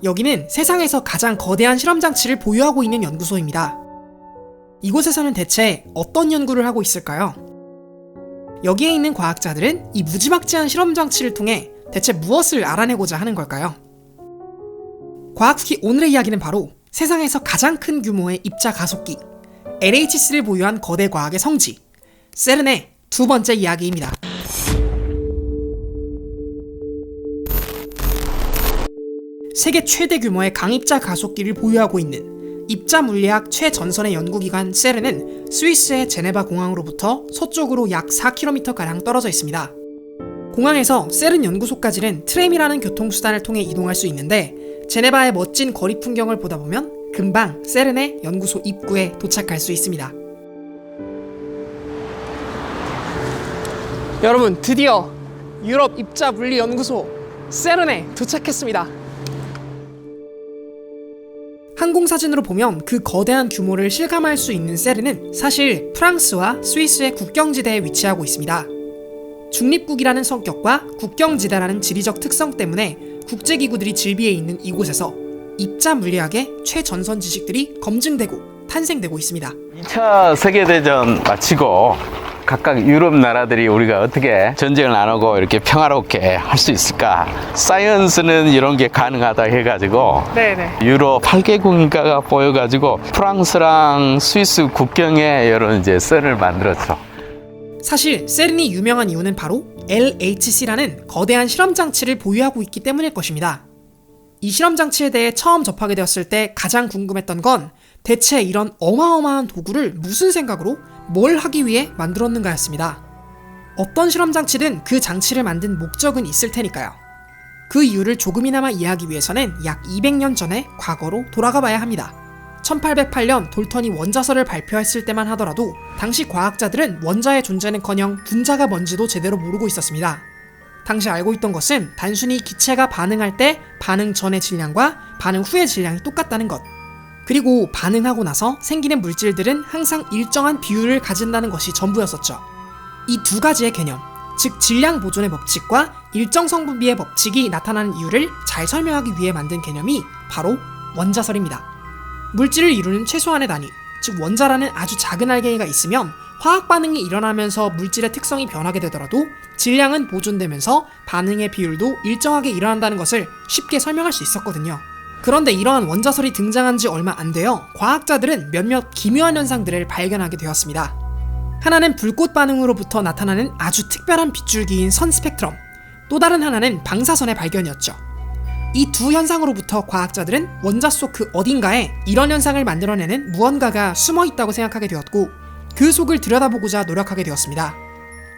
여기는 세상에서 가장 거대한 실험장치를 보유하고 있는 연구소입니다. 이곳에서는 대체 어떤 연구를 하고 있을까요? 여기에 있는 과학자들은 이 무지막지한 실험장치를 통해 대체 무엇을 알아내고자 하는 걸까요? 과학스키 오늘의 이야기는 바로 세상에서 가장 큰 규모의 입자 가속기 LHC를 보유한 거대 과학의 성지 세른의 두 번째 이야기입니다. 세계 최대 규모의 강입자 가속기를 보유하고 있는 입자 물리학 최전선의 연구기관 세른은 스위스의 제네바 공항으로부터 서쪽으로 약 4km가량 떨어져 있습니다. 공항에서 세른 연구소까지는 트램이라는 교통수단을 통해 이동할 수 있는데 제네바의 멋진 거리 풍경을 보다 보면 금방 세른의 연구소 입구에 도착할 수 있습니다. 여러분, 드디어 유럽 입자 물리 연구소 세른에 도착했습니다. 항공사진으로 보면 그 거대한 규모를 실감할 수 있는 세른은 사실 프랑스와 스위스의 국경지대에 위치하고 있습니다. 중립국이라는 성격과 국경지대라는 지리적 특성 때문에 국제기구들이 질비해 있는 이곳에서 입자 물리학의 최전선 지식들이 검증되고 탄생되고 있습니다. 2차 세계대전 마치고 각각 유럽 나라들이 우리가 어떻게 전쟁을 안 하고 이렇게 평화롭게 할 수 있을까? 사이언스는 이런 게 가능하다 해가지고 유럽 8개국인가가 보여가지고 프랑스랑 스위스 국경에 이런 이제 셀을 만들었죠. 사실 세른이 유명한 이유는 바로 LHC라는 거대한 실험장치를 보유하고 있기 때문일 것입니다. 이 실험장치에 대해 처음 접하게 되었을 때 가장 궁금했던 건 대체 이런 어마어마한 도구를 무슨 생각으로 뭘 하기 위해 만들었는가였습니다. 어떤 실험장치든 그 장치를 만든 목적은 있을 테니까요. 그 이유를 조금이나마 이해하기 위해서는 약 200년 전의 과거로 돌아가 봐야 합니다. 1808년 돌턴이 원자설을 발표했을 때만 하더라도 당시 과학자들은 원자의 존재는커녕 분자가 뭔지도 제대로 모르고 있었습니다. 당시 알고 있던 것은 단순히 기체가 반응할 때 반응 전의 질량과 반응 후의 질량이 똑같다는 것, 그리고 반응하고 나서 생기는 물질들은 항상 일정한 비율을 가진다는 것이 전부였었죠. 이 두 가지의 개념, 즉 질량 보존의 법칙과 일정 성분비의 법칙이 나타나는 이유를 잘 설명하기 위해 만든 개념이 바로 원자설입니다. 물질을 이루는 최소한의 단위, 즉 원자라는 아주 작은 알갱이가 있으면 화학 반응이 일어나면서 물질의 특성이 변하게 되더라도 질량은 보존되면서 반응의 비율도 일정하게 일어난다는 것을 쉽게 설명할 수 있었거든요. 그런데 이러한 원자설이 등장한 지 얼마 안 되어 과학자들은 몇몇 기묘한 현상들을 발견하게 되었습니다. 하나는 불꽃 반응으로부터 나타나는 아주 특별한 빗줄기인 선 스펙트럼, 또 다른 하나는 방사선의 발견이었죠. 이 두 현상으로부터 과학자들은 원자 속 그 어딘가에 이런 현상을 만들어내는 무언가가 숨어 있다고 생각하게 되었고 그 속을 들여다보고자 노력하게 되었습니다.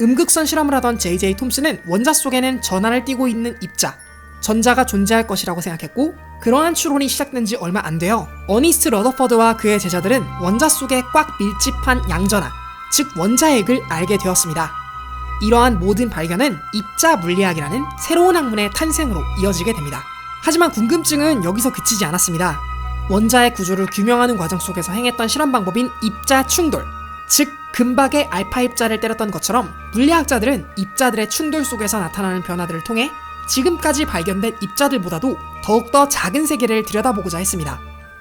음극선 실험을 하던 J.J. 톰슨은 원자 속에는 전하를 띠고 있는 입자, 전자가 존재할 것이라고 생각했고 그러한 추론이 시작된 지 얼마 안 되어 어니스트 러더퍼드와 그의 제자들은 원자 속에 꽉 밀집한 양전하, 즉 원자핵을 알게 되었습니다. 이러한 모든 발견은 입자 물리학이라는 새로운 학문의 탄생으로 이어지게 됩니다. 하지만 궁금증은 여기서 그치지 않았습니다. 원자의 구조를 규명하는 과정 속에서 행했던 실험 방법인 입자 충돌, 즉 금박에 알파 입자를 때렸던 것처럼 물리학자들은 입자들의 충돌 속에서 나타나는 변화들을 통해 지금까지 발견된 입자들보다도 더욱더 작은 세계를 들여다보고자 했습니다.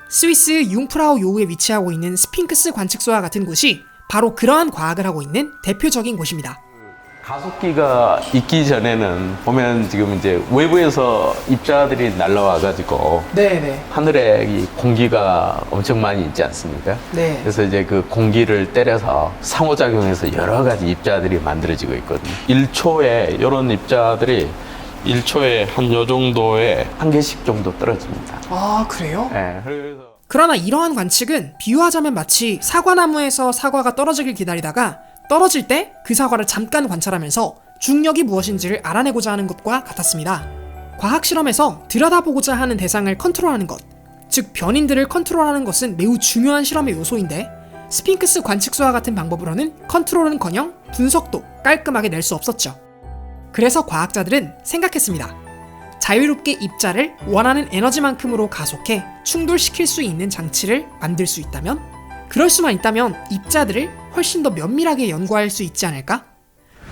스위스 융프라우 요우에 위치하고 있는 스핑크스 관측소와 같은 곳이 바로 그러한 과학을 하고 있는 대표적인 곳입니다. 가속기가 있기 전에는 보면 지금 이제 외부에서 입자들이 날라와가지고 하늘에 이 공기가 엄청 많이 있지 않습니까? 그래서 이제 그 공기를 때려서 상호작용해서 여러 가지 입자들이 만들어지고 있거든요. 1초에 이런 입자들이 1초에 한 요 정도에 한 개씩 정도 떨어집니다. 아, 그래요? 네. 그래서 그러나 이러한 관측은 비유하자면 마치 사과나무에서 사과가 떨어지길 기다리다가 떨어질 때 그 사과를 잠깐 관찰하면서 중력이 무엇인지를 알아내고자 하는 것과 같았습니다. 과학 실험에서 들여다보고자 하는 대상을 컨트롤하는 것, 즉 변인들을 컨트롤하는 것은 매우 중요한 실험의 요소인데 스핑크스 관측소와 같은 방법으로는 컨트롤은커녕 분석도 깔끔하게 낼 수 없었죠. 그래서 과학자들은 생각했습니다. 자유롭게 입자를 원하는 에너지만큼으로 가속해 충돌시킬 수 있는 장치를 만들 수 있다면, 그럴 수만 있다면 입자들을 훨씬 더 면밀하게 연구할 수 있지 않을까?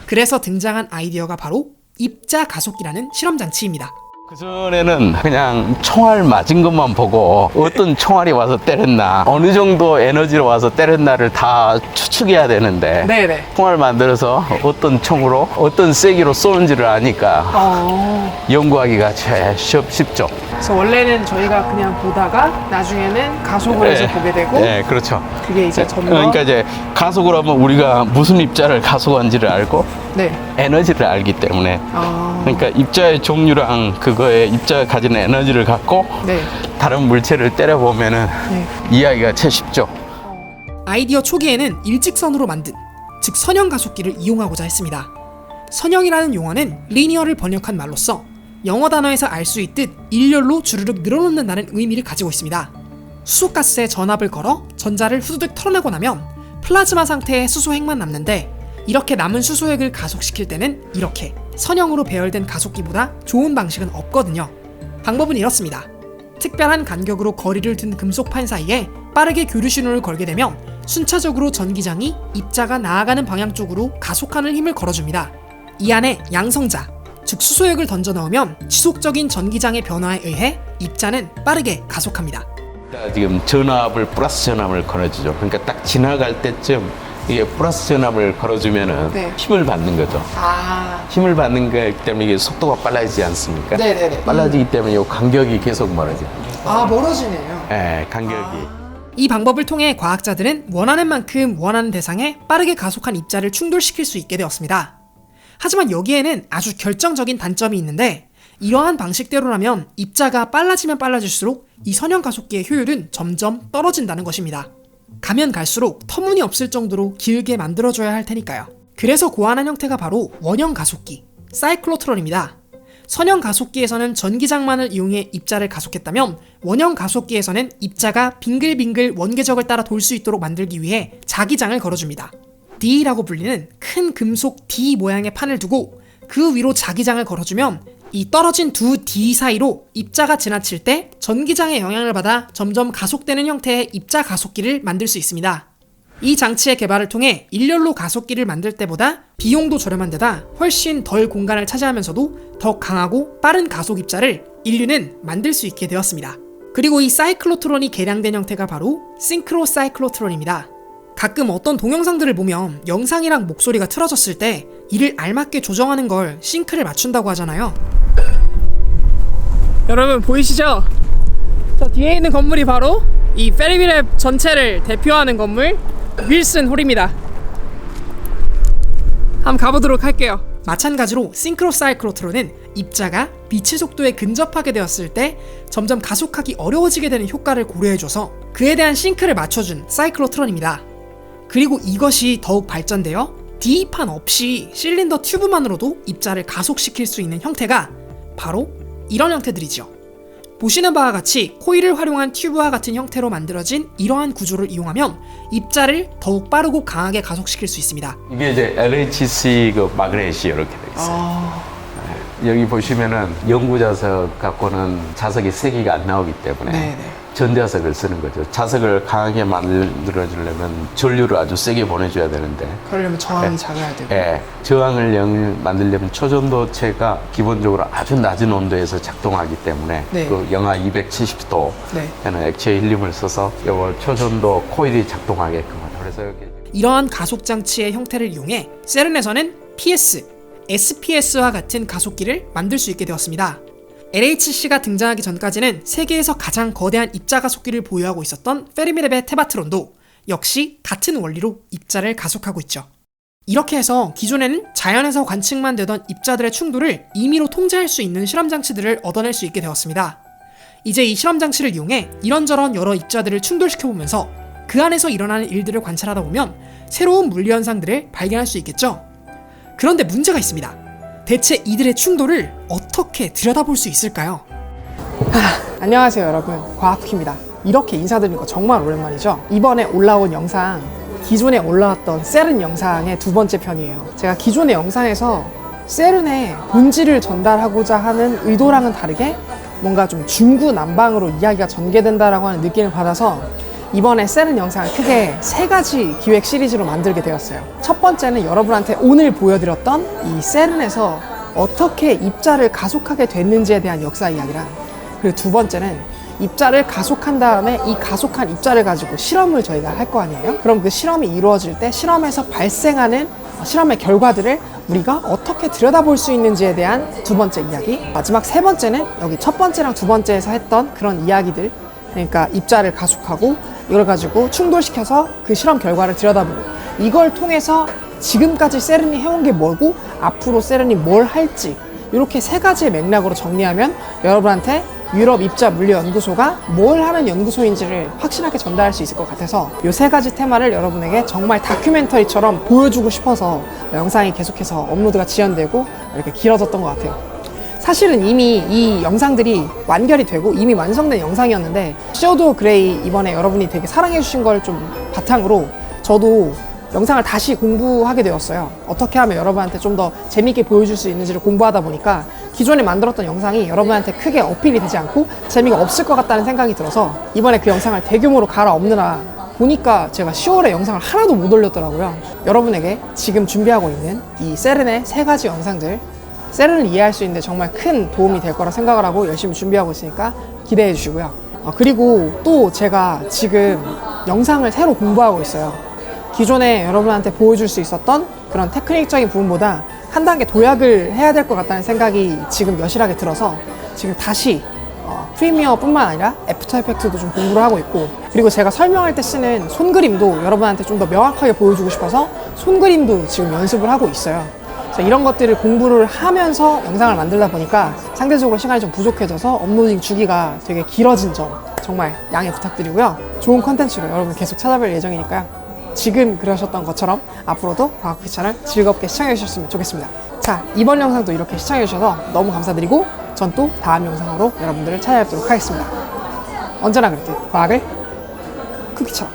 그래서 등장한 아이디어가 바로 입자 가속기라는 실험장치입니다. 그전에는 그냥 총알 맞은 것만 보고 어떤 총알이 와서 때렸나, 어느 정도 에너지로 와서 때렸나를 다 추측해야 되는데, 네네. 총알 만들어서 어떤 총으로 어떤 세기로 쏘는지를 아니까 연구하기가 제일 쉽죠. 그래서 원래는 저희가 그냥 보다가 나중에는 가속을 해서 보게 되고, 네, 그렇죠. 그게 이제 점점 그러니까 이제 가속을 하면 우리가 무슨 입자를 가속한지를 알고 네. 에너지를 알기 때문에, 그러니까 입자의 종류랑 그거의 입자가 가지는 에너지를 갖고 네. 다른 물체를 때려보면은 네. 이해하기가 제일 쉽죠. 아이디어 초기에는 일직선으로 만든, 즉 선형 가속기를 이용하고자 했습니다. 선형이라는 용어는 리니어를 번역한 말로써 영어 단어에서 알 수 있듯 일렬로 주르륵 늘어놓는다는 의미를 가지고 있습니다. 수소가스에 전압을 걸어 전자를 후두둑 털어내고 나면 플라즈마 상태의 수소핵만 남는데, 이렇게 남은 수소핵을 가속시킬 때는 이렇게 선형으로 배열된 가속기보다 좋은 방식은 없거든요. 방법은 이렇습니다. 특별한 간격으로 거리를 둔 금속판 사이에 빠르게 교류 신호를 걸게 되면 순차적으로 전기장이 입자가 나아가는 방향 쪽으로 가속하는 힘을 걸어줍니다. 이 안에 양성자, 즉 수소액을 던져 넣으면 지속적인 전기장의 변화에 의해 입자는 빠르게 가속합니다. 지금 전압을 플러스 전압을 걸어주죠. 그러니까 딱 지나갈 때쯤 이게 플러스 전압을 걸어주면은 네. 힘을 받는 거죠. 힘을 받는 거기 때문에 이게 속도가 빨라지지 않습니까? 네네네. 빨라지기 때문에 이 간격이 계속 멀어져요. 멀어지네요. 네, 간격이. 이 방법을 통해 과학자들은 원하는 만큼 원하는 대상에 빠르게 가속한 입자를 충돌시킬 수 있게 되었습니다. 하지만 여기에는 아주 결정적인 단점이 있는데, 이러한 방식대로라면 입자가 빨라지면 빨라질수록 이 선형 가속기의 효율은 점점 떨어진다는 것입니다. 가면 갈수록 터무니없을 정도로 길게 만들어줘야 할 테니까요. 그래서 고안한 형태가 바로 원형 가속기, 사이클로트론입니다. 선형 가속기에서는 전기장만을 이용해 입자를 가속했다면, 원형 가속기에서는 입자가 빙글빙글 원궤적을 따라 돌 수 있도록 만들기 위해 자기장을 걸어줍니다. D라고 불리는 큰 금속 D 모양의 판을 두고 그 위로 자기장을 걸어주면 이 떨어진 두 D 사이로 입자가 지나칠 때 전기장의 영향을 받아 점점 가속되는 형태의 입자 가속기를 만들 수 있습니다. 이 장치의 개발을 통해 일렬로 가속기를 만들 때보다 비용도 저렴한 데다 훨씬 덜 공간을 차지하면서도 더 강하고 빠른 가속 입자를 인류는 만들 수 있게 되었습니다. 그리고 이 사이클로트론이 개량된 형태가 바로 싱크로 사이클로트론입니다. 가끔 어떤 동영상들을 보면 영상이랑 목소리가 틀어졌을 때 이를 알맞게 조정하는 걸 싱크를 맞춘다고 하잖아요. 여러분 보이시죠? 저 뒤에 있는 건물이 바로 이 페리비랩 전체를 대표하는 건물 윌슨 홀입니다. 한번 가보도록 할게요. 마찬가지로 싱크로 사이클로트론은 입자가 빛의 속도에 근접하게 되었을 때 점점 가속하기 어려워지게 되는 효과를 고려해줘서 그에 대한 싱크를 맞춰준 사이클로트론입니다. 그리고 이것이 더욱 발전되어 D판 없이 실린더 튜브만으로도 입자를 가속시킬 수 있는 형태가 바로 이런 형태들이죠. 보시는 바와 같이 코일을 활용한 튜브와 같은 형태로 만들어진 이러한 구조를 이용하면 입자를 더욱 빠르고 강하게 가속시킬 수 있습니다. 이게 이제 LHC 그 마그넷이 이렇게 돼 있어요. 여기 보시면은 연구 자석 갖고는 자석이 세기가 안 나오기 때문에 네네. 전자석을 쓰는 거죠. 자석을 강하게 만들어주려면 전류를 아주 세게 보내줘야 되는데, 그러려면 저항이 작아야 되고. 저항을 만들려면 초전도체가 기본적으로 아주 낮은 온도에서 작동하기 때문에 네. 그 영하 270도 하는 액체 힐륨을 써서 요 초전도 코일이 작동하게끔 하죠. 그래서 이렇게 이러한 가속 장치의 형태를 이용해 세른에서는 PS, SPS와 같은 가속기를 만들 수 있게 되었습니다. LHC가 등장하기 전까지는 세계에서 가장 거대한 입자 가속기를 보유하고 있었던 페르미랩의 테바트론도 역시 같은 원리로 입자를 가속하고 있죠. 이렇게 해서 기존에는 자연에서 관측만 되던 입자들의 충돌을 임의로 통제할 수 있는 실험 장치들을 얻어낼 수 있게 되었습니다. 이제 이 실험 장치를 이용해 이런저런 여러 입자들을 충돌시켜보면서 그 안에서 일어나는 일들을 관찰하다 보면 새로운 물리 현상들을 발견할 수 있겠죠. 그런데 문제가 있습니다. 대체 이들의 충돌을 어떻게 들여다볼 수 있을까요? 안녕하세요 여러분, 과학퀴입니다. 이렇게 인사드리는 거 정말 오랜만이죠. 이번에 올라온 영상, 기존에 올라왔던 세른 영상의 두 번째 편이에요. 제가 기존의 영상에서 세른의 본질을 전달하고자 하는 의도랑은 다르게 뭔가 좀 중구난방으로 이야기가 전개된다라고 하는 느낌을 받아서 이번에 세른 영상을 크게 3가지 기획 시리즈로 만들게 되었어요. 첫 번째는 여러분한테 오늘 보여드렸던 이 세른에서 어떻게 입자를 가속하게 됐는지에 대한 역사 이야기랑, 그리고 두 번째는 입자를 가속한 다음에 이 가속한 입자를 가지고 실험을 저희가 할 거 아니에요? 그럼 그 실험이 이루어질 때 실험에서 발생하는 실험의 결과들을 우리가 어떻게 들여다볼 수 있는지에 대한 두 번째 이야기. 마지막 세 번째는 여기 첫 번째랑 두 번째에서 했던 그런 이야기들, 그러니까 입자를 가속하고 이걸 가지고 충돌시켜서 그 실험 결과를 들여다보고, 이걸 통해서 지금까지 세른이 해온 게 뭐고 앞으로 세른이 뭘 할지, 이렇게 세 가지의 맥락으로 정리하면 여러분한테 유럽 입자 물리 연구소가 뭘 하는 연구소인지를 확실하게 전달할 수 있을 것 같아서 이 세 가지 테마를 여러분에게 정말 다큐멘터리처럼 보여주고 싶어서 영상이 계속해서 업로드가 지연되고 이렇게 길어졌던 것 같아요. 사실은 이미 이 영상들이 완결이 되고 이미 완성된 영상이었는데, 섀도우 그레이 이번에 여러분이 되게 사랑해 주신 걸 좀 바탕으로 저도 영상을 다시 공부하게 되었어요. 어떻게 하면 여러분한테 좀 더 재밌게 보여줄 수 있는지를 공부하다 보니까 기존에 만들었던 영상이 여러분한테 크게 어필이 되지 않고 재미가 없을 것 같다는 생각이 들어서 이번에 그 영상을 대규모로 갈아엎느라 보니까 제가 10월에 영상을 하나도 못 올렸더라고요. 여러분에게 지금 준비하고 있는 이 세른의 세 가지 영상들, 세른을 이해할 수 있는데 정말 큰 도움이 될 거라 생각을 하고 열심히 준비하고 있으니까 기대해 주시고요. 그리고 또 제가 지금 영상을 새로 공부하고 있어요. 기존에 여러분한테 보여줄 수 있었던 그런 테크닉적인 부분보다 한 단계 도약을 해야 될 것 같다는 생각이 지금 여실하게 들어서 지금 다시 프리미어뿐만 아니라 애프터 이펙트도 좀 공부를 하고 있고, 그리고 제가 설명할 때 쓰는 손그림도 여러분한테 좀 더 명확하게 보여주고 싶어서 손그림도 지금 연습을 하고 있어요. 그래서 이런 것들을 공부를 하면서 영상을 만들다 보니까 상대적으로 시간이 좀 부족해져서 업로딩 주기가 되게 길어진 점 정말 양해 부탁드리고요. 좋은 컨텐츠로 여러분 계속 찾아뵐 예정이니까요. 지금 그러셨던 것처럼 앞으로도 과학피 채널 즐겁게 시청해 주셨으면 좋겠습니다. 자, 이번 영상도 이렇게 시청해 주셔서 너무 감사드리고 전 또 다음 영상으로 여러분들을 찾아뵙도록 하겠습니다. 언제나 그렇듯 과학을 쿠키처럼.